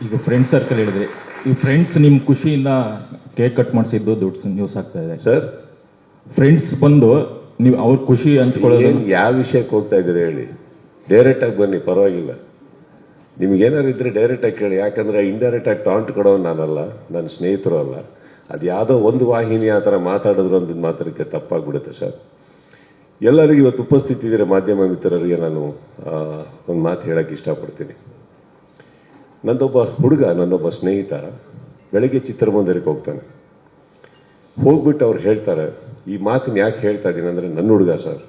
ಈಗ friend circle ಹೇಳಿದ್ರಿ, ಈ ಫ್ರೆಂಡ್ಸ್ ನಿಮ್ಮ ಖುಷಿಯಿಂದ ಕೇಕ್ ಕಟ್ ಮಾಡಿಸಿದ್ದು ದುಡ್ಡು ನ್ಯೂಸ್ ಆಗ್ತಾ ಇದೆ ಸರ್. ಫ್ರೆಂಡ್ಸ್ ಬಂದು ನೀವು ಅವ್ರ ಖುಷಿ ಹಂಚ್ಕೊಳ್ಳೋದು ಯಾವ ವಿಷಯಕ್ಕೆ ಹೋಗ್ತಾ ಇದ್ದೀರಿ ಹೇಳಿ, ಡೈರೆಕ್ಟಾಗಿ ಬನ್ನಿ, ಪರವಾಗಿಲ್ಲ. ನಿಮ್ಗೇನಾರು ಇದ್ರೆ ಡೈರೆಕ್ಟಾಗಿ ಕೇಳಿ, ಯಾಕಂದರೆ ಇಂಡೈರೆಕ್ಟಾಗಿ ಟಾಂಟ್ ಕೊಡೋನು ನಾನಲ್ಲ, ನನ್ನ ಸ್ನೇಹಿತರು ಅಲ್ಲ. ಅದು ಯಾವುದೋ ಒಂದು ವಾಹಿನಿ ಆ ಥರ ಮಾತಾಡಿದ್ರು ಅಂತ ಮಾತ್ರಕ್ಕೆ ತಪ್ಪಾಗ್ಬಿಡುತ್ತೆ ಸರ್. ಎಲ್ಲರಿಗೂ ಇವತ್ತು ಉಪಸ್ಥಿತಿದ್ದೀರ ಮಾಧ್ಯಮ ಮಿತ್ರರಿಗೆ ನಾನು ಒಂದು ಮಾತು ಹೇಳೋಕ್ಕೆ ಇಷ್ಟಪಡ್ತೀನಿ. ನನ್ನೊಬ್ಬ ಹುಡುಗ, ನನ್ನೊಬ್ಬ ಸ್ನೇಹಿತ ಬೆಳಗ್ಗೆ ಚಿತ್ರಮಂದಿರಕ್ಕೆ ಹೋಗ್ತಾನೆ. ಹೋಗ್ಬಿಟ್ಟು ಅವ್ರು ಹೇಳ್ತಾರೆ, ಈ ಮಾತನ್ನ ಯಾಕೆ ಹೇಳ್ತಾ ಇದ್ದೀನಿ ಅಂದರೆ, ನನ್ನ ಹುಡುಗ ಸರ್,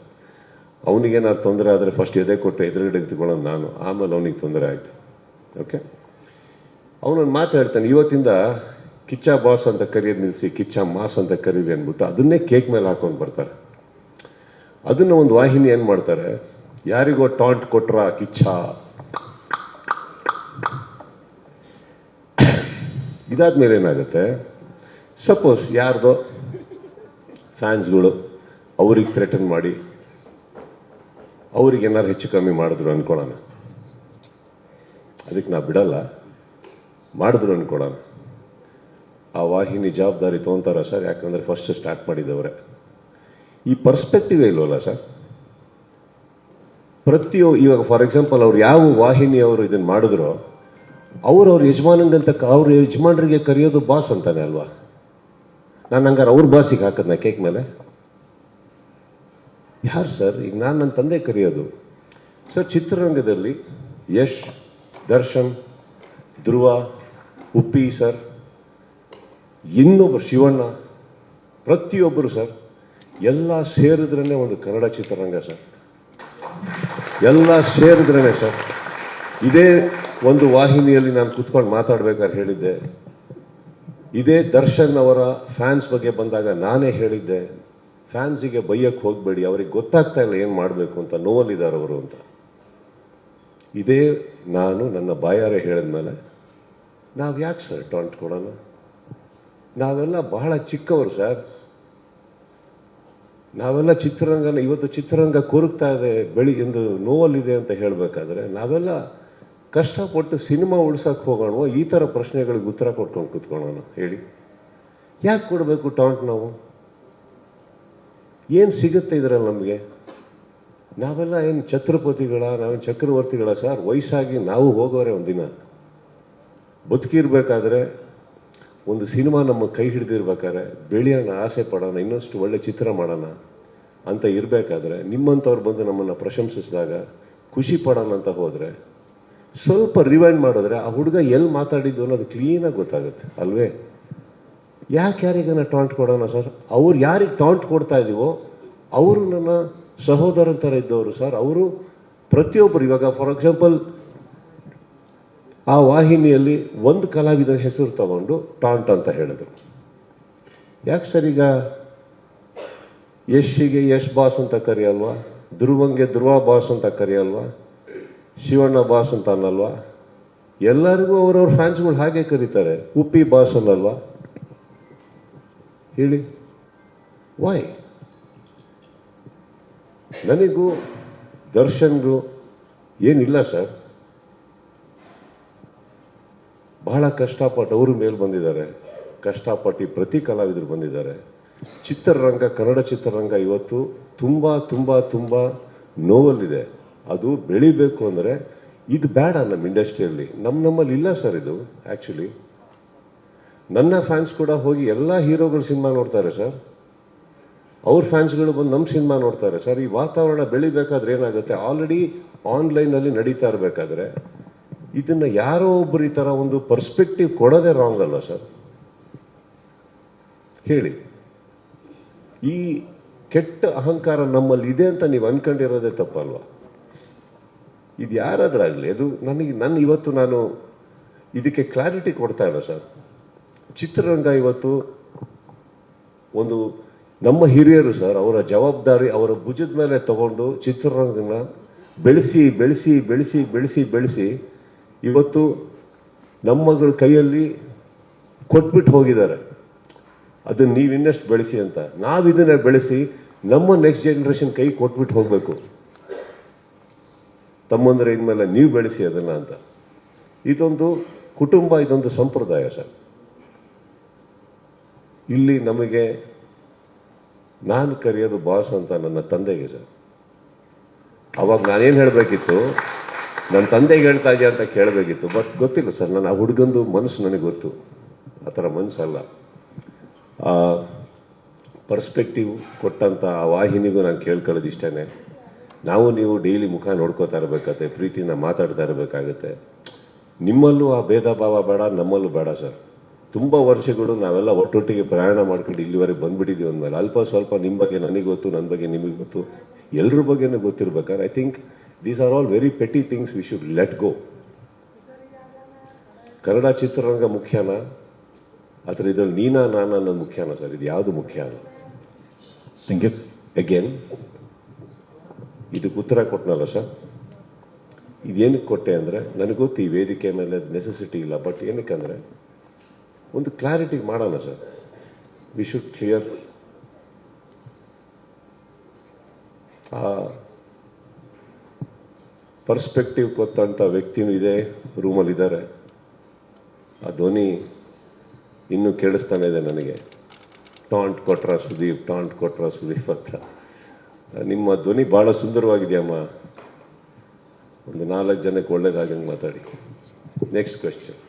ಅವನಿಗೇನಾದ್ರು ತೊಂದರೆ ಆದರೆ ಫಸ್ಟ್ ಎದೆ ಕೊಟ್ಟು ಎದುರುಗಡೆ ನಿಂತ್ಕೊಳ್ಳೋದು ನಾನು, ಆಮೇಲೆ ಅವನಿಗೆ ತೊಂದರೆ ಆಗಿದೆ. ಓಕೆ, ಅವನೊಂದು ಮಾತು ಹೇಳ್ತಾನೆ, ಇವತ್ತಿಂದ ಕಿಚ್ಚ ಬಾಸ್ ಅಂತ ಕರೆಯೋದು ನಿಲ್ಲಿಸಿ ಕಿಚ್ಚ ಮಾಸ್ ಅಂತ ಕರೀರಿ ಅಂದ್ಬಿಟ್ಟು ಅದನ್ನೇ ಕೇಕ್ ಮೇಲೆ ಹಾಕೊಂಡು ಬರ್ತಾರೆ. ಅದನ್ನು ಒಂದು ವಾಹಿನಿ ಏನು ಮಾಡ್ತಾರೆ, ಯಾರಿಗೋ ಟಾಂಟ್ ಕೊಟ್ರ ಕಿಚ್ಚ, ಇದಾದ್ಮೇಲೆ ಏನಾಗುತ್ತೆ, ಸಪೋಸ್ ಯಾರ್ದೋ ಫ್ಯಾನ್ಸ್ಗಳು ಅವ್ರಿಗೆ ಥ್ರೆಟನ್ ಮಾಡಿ ಅವ್ರಿಗೆ ಏನಾರು ಹೆಚ್ಚು ಕಮ್ಮಿ ಮಾಡಿದ್ರು ಅನ್ಕೊಳ್ಳೋಣ, ಅದಕ್ಕೆ ನಾ ಬಿಡಲ್ಲ, ಮಾಡಿದ್ರು ಅನ್ಕೊಳ್ಳೋಣ, ಆ ವಾಹಿನಿ ಜವಾಬ್ದಾರಿ ತೊಗೊತಾರ ಸರ್? ಯಾಕಂದರೆ ಫಸ್ಟ್ ಸ್ಟಾರ್ಟ್ ಮಾಡಿದವ್ರೆ. ಈ ಪರ್ಸ್ಪೆಕ್ಟಿವ್ ಇಲ್ವಲ್ಲ ಸರ್. ಇವಾಗ ಫಾರ್ ಎಕ್ಸಾಂಪಲ್ ಅವ್ರು ಯಾವ ವಾಹಿನಿ ಅವರು ಇದನ್ನು ಮಾಡಿದ್ರು, ಅವ್ರ ಯಜಮಾನಂಗಂತ ಅವ್ರ ಯಜಮಾನರಿಗೆ ಕರೆಯೋದು ಬಾಸ್ ಅಂತಾನೆ ಅಲ್ವಾ? ನಾನು ಹಂಗಾರೆ ಅವ್ರ ಬಾಸಿಗೆ ಹಾಕದ್ನ ಕೇಕ್ ಮೇಲೆ? ಯಾರು ಸರ್? ಈಗ ನಾನು ನನ್ನ ತಂದೆ ಕರೆಯೋದು ಸರ್. ಚಿತ್ರರಂಗದಲ್ಲಿ ಯಶ್, ದರ್ಶನ್, ಧ್ರುವ, ಉಪ್ಪಿ ಸರ್, ಇನ್ನೊಬ್ಬರು ಶಿವಣ್ಣ, ಪ್ರತಿಯೊಬ್ಬರು ಸರ್, ಎಲ್ಲ ಸೇರಿದ್ರೇ ಒಂದು ಕನ್ನಡ ಚಿತ್ರರಂಗ ಸರ್. ಎಲ್ಲ ಸೇರಿದ್ರೇ ಸರ್. ಇದೇ ಒಂದು ವಾಹಿನಿಯಲ್ಲಿ ನಾನು ಕುತ್ಕೊಂಡು ಮಾತಾಡ್ಬೇಕಾದ್ರೆ ಹೇಳಿದ್ದೆ, ಇದೇ ದರ್ಶನ್ ಅವರ ಫ್ಯಾನ್ಸ್ ಬಗ್ಗೆ ಬಂದಾಗ ನಾನೇ ಹೇಳಿದ್ದೆ, ಫ್ಯಾನ್ಸಿಗೆ ಬೈಯಕ್ಕೆ ಹೋಗಬೇಡಿ, ಅವ್ರಿಗೆ ಗೊತ್ತಾಗ್ತಾ ಇಲ್ಲ ಏನು ಮಾಡಬೇಕು ಅಂತ, ನೋವಲ್ಲಿದ್ದಾರೆ ಅವರು ಅಂತ. ಇದೇ ನಾನು ನನ್ನ ಬಾಯಾರೆ ಹೇಳಿದ್ಮೇಲೆ ನಾವು ಯಾಕೆ ಸರ್ ಟಾಂಟ್ ಕೊಡೋಣ? ನಾವೆಲ್ಲ ಬಹಳ ಚಿಕ್ಕವರು ಸರ್. ನಾವೆಲ್ಲ ಚಿತ್ರರಂಗನ, ಇವತ್ತು ಚಿತ್ರರಂಗ ಕೊರಗ್ತಾ ಇದೆ, ಎಂದು ನೋವಲ್ಲಿದೆ ಅಂತ ಹೇಳಬೇಕಾದ್ರೆ ನಾವೆಲ್ಲ ಕಷ್ಟಪಟ್ಟು ಸಿನಿಮಾ ಉಳ್ಸಕ್ಕೆ ಹೋಗೋಣ, ಈ ಥರ ಪ್ರಶ್ನೆಗಳಿಗೆ ಉತ್ತರ ಕೊಟ್ಕೊಂಡು ಕೂತ್ಕೊಳ್ಳೋಣ ಹೇಳಿ? ಯಾಕೆ ಕೊಡಬೇಕು ಟಾಂಟ್? ನಾವು ಏನು ಸಿಗುತ್ತೆ ಇದರಲ್ಲಿ ನಮಗೆ? ನಾವೆಲ್ಲ ಏನು ಛತ್ರಪತಿಗಳ, ನಾವೇನು ಚಕ್ರವರ್ತಿಗಳ ಸರ್? ವಯಸ್ಸಾಗಿ ನಾವು ಹೋಗೋರೆ ಒಂದಿನ. ಬದುಕಿರ್ಬೇಕಾದ್ರೆ ಒಂದು ಸಿನಿಮಾ ನಮ್ಮ ಕೈ ಹಿಡಿದಿರ್ಬೇಕಾದ್ರೆ ಬೆಳೆಯೋಣ, ಆಸೆ ಪಡೋಣ, ಇನ್ನಷ್ಟು ಒಳ್ಳೆ ಚಿತ್ರ ಮಾಡೋಣ ಅಂತ ಇರಬೇಕಾದ್ರೆ ನಿಮ್ಮಂಥವ್ರು ಬಂದು ನಮ್ಮನ್ನು ಪ್ರಶಂಸಿಸಿದಾಗ ಖುಷಿ ಪಡೋಣ ಅಂತ ಹೋದರೆ, ಸ್ವಲ್ಪ ರಿವೈಂಡ್ ಮಾಡಿದ್ರೆ ಆ ಹುಡುಗ ಎಲ್ಲಿ ಮಾತಾಡಿದ್ದು ಅನ್ನೋದು ಕ್ಲೀನಾಗಿ ಗೊತ್ತಾಗುತ್ತೆ ಅಲ್ವೇ? ಯಾಕೆ ಯಾರಿಗನ ಟಾಂಟ್ ಕೊಡೋಣ ಸರ್? ಅವ್ರು ಯಾರಿಗೆ ಟಾಂಟ್ ಕೊಡ್ತಾ ಇದ್ದೀವೋ ಅವರು ನನ್ನ ಸಹೋದರನ ಥರ ಇದ್ದವರು ಸರ್. ಅವರು ಪ್ರತಿಯೊಬ್ಬರು, ಇವಾಗ ಫಾರ್ ಎಕ್ಸಾಂಪಲ್ ಆ ವಾಹಿನಿಯಲ್ಲಿ ಒಂದು ಕಲಾವಿದರ ಹೆಸರು ತಗೊಂಡು ಟಾಂಟ್ ಅಂತ ಹೇಳಿದ್ರು. ಯಾಕೆ ಸರ್? ಈಗ ಯಶ್ಗೆ ಯಶ್ ಬಾಸ್ ಅಂತ ಕರೆಯಲ್ವಾ? ಧ್ರುವಂಗೆ ಧ್ರುವ ಬಾಸ್ ಅಂತ ಕರೆಯಲ್ವಾ? ಶಿವಣ್ಣ ಬಾಸ್ ಅಂತ ಅನ್ನಲ್ವಾ? ಎಲ್ಲರಿಗೂ ಅವರವ್ರ ಫ್ಯಾನ್ಸ್ಗಳು ಹಾಗೆ ಕರೀತಾರೆ. ಉಪ್ಪಿ ಬಾಸ್ ಅನ್ನಲ್ವಾ ಹೇಳಿ? ವೈ? ನನಗೂ ದರ್ಶನ್ಗೂ ಏನಿಲ್ಲ ಸರ್. ಬಹಳ ಕಷ್ಟಪಟ್ಟು ಅವರು ಮೇಲೆ ಬಂದಿದ್ದಾರೆ, ಕಷ್ಟಪಟ್ಟು ಪ್ರತಿ ಕಲಾವಿದರು ಬಂದಿದ್ದಾರೆ. ಚಿತ್ರರಂಗ, ಕನ್ನಡ ಚಿತ್ರರಂಗ ಇವತ್ತು ತುಂಬ ತುಂಬ ತುಂಬ ನೋವಲ್ಲಿದೆ. ಅದು ಬೆಳಿಬೇಕು ಅಂದರೆ ಇದು ಬೇಡ ನಮ್ಮ ಇಂಡಸ್ಟ್ರಿಯಲ್ಲಿ. ನಮ್ಮಲ್ಲಿ ಇಲ್ಲ ಸರ್ ಇದು. ಆ್ಯಕ್ಚುಲಿ ನನ್ನ ಫ್ಯಾನ್ಸ್ ಕೂಡ ಹೋಗಿ ಎಲ್ಲ ಹೀರೋಗಳು ಸಿನಿಮಾ ನೋಡ್ತಾರೆ ಸರ್. ಅವ್ರ ಫ್ಯಾನ್ಸ್ಗಳು ಬಂದು ನಮ್ಮ ಸಿನಿಮಾ ನೋಡ್ತಾರೆ ಸರ್. ಈ ವಾತಾವರಣ ಬೆಳಿಬೇಕಾದ್ರೆ ಏನಾಗುತ್ತೆ, ಆಲ್ರೆಡಿ ಆನ್ಲೈನಲ್ಲಿ ನಡೀತಾ ಇರಬೇಕಾದ್ರೆ ಇದನ್ನು ಯಾರೋ ಒಬ್ಬರು ಈ ಥರ ಒಂದು ಪರ್ಸ್ಪೆಕ್ಟಿವ್ ಕೊಡೋದೇ ರಾಂಗ್ ಅಲ್ಲ ಸರ್ ಹೇಳಿ? ಈ ಕೆಟ್ಟ ಅಹಂಕಾರ ನಮ್ಮಲ್ಲಿ ಇದೆ ಅಂತ ನೀವು ಅನ್ಕೊಂಡಿರೋದೇ ತಪ್ಪಲ್ವಾ? ಇದು ಯಾರಾದ್ರಾಗಲಿ, ಅದು ಇವತ್ತು ನಾನು ಇದಕ್ಕೆ ಕ್ಲಾರಿಟಿ ಕೊಡ್ತಾ ಇಲ್ಲ ಸರ್. ಚಿತ್ರರಂಗ ಇವತ್ತು ಒಂದು ನಮ್ಮ ಹಿರಿಯರು ಸರ್, ಅವರ ಜವಾಬ್ದಾರಿ ಅವರ ಭುಜದ ಮೇಲೆ ತಗೊಂಡು ಚಿತ್ರರಂಗನ ಬೆಳೆಸಿ ಬೆಳೆಸಿ ಬೆಳೆಸಿ ಬೆಳೆಸಿ ಬೆಳೆಸಿ ಇವತ್ತು ನಮ್ಮಗಳ ಕೈಯಲ್ಲಿ ಕೊಟ್ಬಿಟ್ಟು ಹೋಗಿದ್ದಾರೆ. ಅದನ್ನು ನೀವು ಇನ್ನಷ್ಟು ಬೆಳೆಸಿ ಅಂತ. ನಾವಿದನ್ನ ಬೆಳೆಸಿ ನಮ್ಮ ನೆಕ್ಸ್ಟ್ ಜನರೇಷನ್ ಕೈ ಕೊಟ್ಬಿಟ್ಟು ಹೋಗಬೇಕು. ತಮ್ಮಂದ್ರೆ ಇನ್ಮೇಲೆ ನೀವು ಬೆಳೆಸಿ ಅದನ್ನು ಅಂತ. ಇದೊಂದು ಕುಟುಂಬ ಇದೊಂದು ಸಂಪ್ರದಾಯ ಸರ್. ಇಲ್ಲಿ ನಮಗೆ ನಾನು ಕರೆಯೋದು ಬಾಸ್ ಅಂತ ನನ್ನ ತಂದೆಗೆ ಸರ್. ಅವಾಗ ನಾನೇನು ಹೇಳಬೇಕಿತ್ತು, ನನ್ನ ತಂದೆಗೆ ಹೇಳ್ತಾ ಇದೆಯಾ ಅಂತ ಕೇಳಬೇಕಿತ್ತು. ಬಟ್ ಗೊತ್ತಿಲ್ಲ ಸರ್, ನನ್ನ ಆ ಹುಡುಗಂದು ಮನಸ್ಸು ನನಗೆ ಗೊತ್ತು, ಆ ಥರ ಮನಸ್ಸಲ್ಲ. ಆ ಪರ್ಸ್ಪೆಕ್ಟಿವ್ ಕೊಟ್ಟಂಥ ಆ ವಾಹಿನಿಗೂ ನಾನು ಕೇಳ್ಕೊಳ್ಳೋದು ಇಷ್ಟೇ. ನಾವು ನೀವು ಡೈಲಿ ಮುಖ ನೋಡ್ಕೋತಾ ಇರಬೇಕಾಗತ್ತೆ, ಪ್ರೀತಿನ ಮಾತಾಡ್ತಾ ಇರಬೇಕಾಗತ್ತೆ. ನಿಮ್ಮಲ್ಲೂ ಆ ಭೇದ ಭಾವ ಬೇಡ, ನಮ್ಮಲ್ಲೂ ಬೇಡ ಸರ್. ತುಂಬ ವರ್ಷಗಳು ನಾವೆಲ್ಲ ಒಟ್ಟೊಟ್ಟಿಗೆ ಪ್ರಯಾಣ ಮಾಡ್ಕೊಂಡು ಇಲ್ಲಿವರೆಗೆ ಬಂದ್ಬಿಟ್ಟಿದ್ದೀವಿ ಅಂದಮೇಲೆ ಅಲ್ಪ ಸ್ವಲ್ಪ ನಿಮ್ಮ ಬಗ್ಗೆ ನನಗೆ ಗೊತ್ತು, ನನ್ನ ಬಗ್ಗೆ ನಿಮಗೆ ಗೊತ್ತು, ಎಲ್ಲರ ಬಗ್ಗೆನೂ ಗೊತ್ತಿರ್ಬೇಕಾದ್ರೆ I think these are all very petty things we should let go. Kannada ಚಿತ್ರರಂಗ ಮುಖ್ಯನಾ ಅಥವಾ ಇದ್ರಲ್ಲಿ ನೀನಾ ನಾನಾ ಅನ್ನೋದು ಮುಖ್ಯನಾ ಸರ್? ಇದು ಯಾವುದು ಮುಖ್ಯ ಅಲ್ಲ. Thank you. ಅಗೇನ್ ಇದಕ್ಕೆ ಉತ್ತರ ಕೊಟ್ಟನಲ್ಲ ಸರ್. ಇದೇನಕ್ಕೆ ಕೊಟ್ಟೆ ಅಂದರೆ ನನಗೆ ಗೊತ್ತು ಈ ವೇದಿಕೆ ಮೇಲೆ ನೆಸೆಸಿಟಿ ಇಲ್ಲ. ಬಟ್ ಏನಕ್ಕೆ ಅಂದರೆ ಒಂದು ಕ್ಲಾರಿಟಿ ಮಾಡೋಣ ಸರ್. We should clear. ಆ ಪರ್ಸ್ಪೆಕ್ಟಿವ್ ಕೊಟ್ಟಂಥ ವ್ಯಕ್ತಿನೂ ಇದೆ, ರೂಮಲ್ಲಿದ್ದಾರೆ. ಆ ಧ್ವನಿ ಇನ್ನೂ ಕೇಳಿಸ್ತಾನೆ ಇದೆ ನನಗೆ. ಟಾಂಟ್ ಕೊಟ್ರ ಸುದೀಪ್, ಟಾಂಟ್ ಕೊಟ್ರ ಸುದೀಪ್ ಅಂತ. ನಿಮ್ಮ ಧ್ವನಿ ಭಾಳ ಸುಂದರವಾಗಿದೆಯಮ್ಮ. ಒಂದು 4 ಜನಕ್ಕೆ ಒಳ್ಳೇದಾಗಂಗೆ ಮಾತಾಡಿ. Next question.